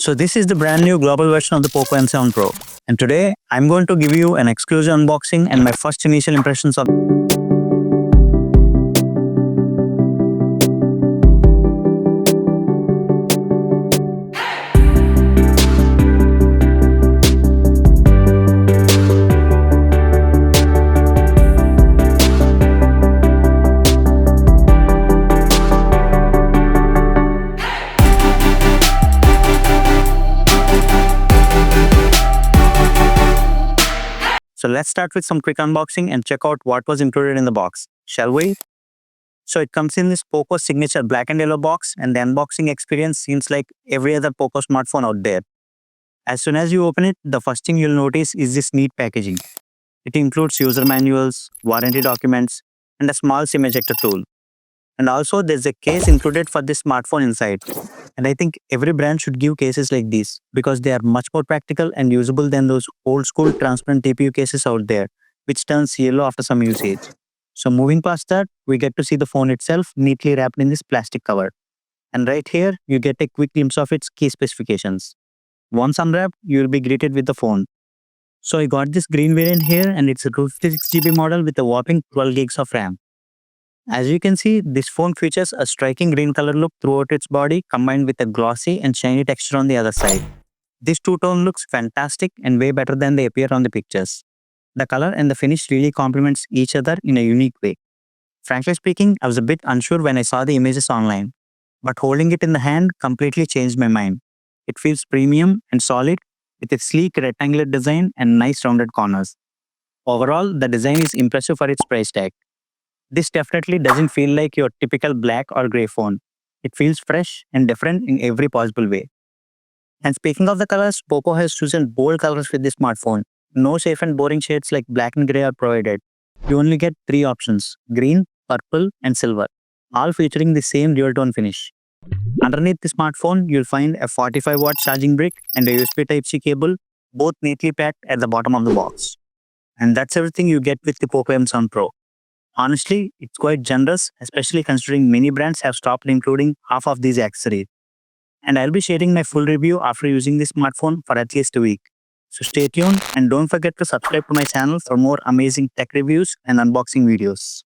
So this is the brand new global version of the POCO M7 Pro. And today I'm going to give you an exclusive unboxing and my first initial impressions of So let's start with some quick unboxing and check out what was included in the box, shall we? So it comes in this POCO signature black and yellow box, and the unboxing experience seems like every other POCO smartphone out there. As soon as you open it, the first thing you'll notice is this neat packaging. It includes user manuals, warranty documents, and a small SIM ejector tool. And also there's a case included for this smartphone inside. And I think every brand should give cases like these because they are much more practical and usable than those old school transparent TPU cases out there, which turns yellow after some usage. So moving past that, we get to see the phone itself neatly wrapped in this plastic cover. And right here, you get a quick glimpse of its key specifications. Once unwrapped, you will be greeted with the phone. So I got this green variant here, and it's a 256GB model with a whopping 12 gigs of RAM. As you can see, this phone features a striking green color look throughout its body combined with a glossy and shiny texture on the other side. This two-tone looks fantastic and way better than they appear on the pictures. The color and the finish really complements each other in a unique way. Frankly speaking, I was a bit unsure when I saw the images online, but holding it in the hand completely changed my mind. It feels premium and solid with a sleek rectangular design and nice rounded corners. Overall, the design is impressive for its price tag. This definitely doesn't feel like your typical black or grey phone. It feels fresh and different in every possible way. And speaking of the colors, POCO has chosen bold colors with this smartphone. No safe and boring shades like black and grey are provided. You only get three options: green, purple, and silver, all featuring the same dual-tone finish. Underneath the smartphone, you'll find a 45-watt charging brick and a USB Type-C cable, both neatly packed at the bottom of the box. And that's everything you get with the POCO M7 Pro. Honestly, it's quite generous, especially considering many brands have stopped including half of these accessories. And I'll be sharing my full review after using this smartphone for at least a week. So stay tuned and don't forget to subscribe to my channel for more amazing tech reviews and unboxing videos.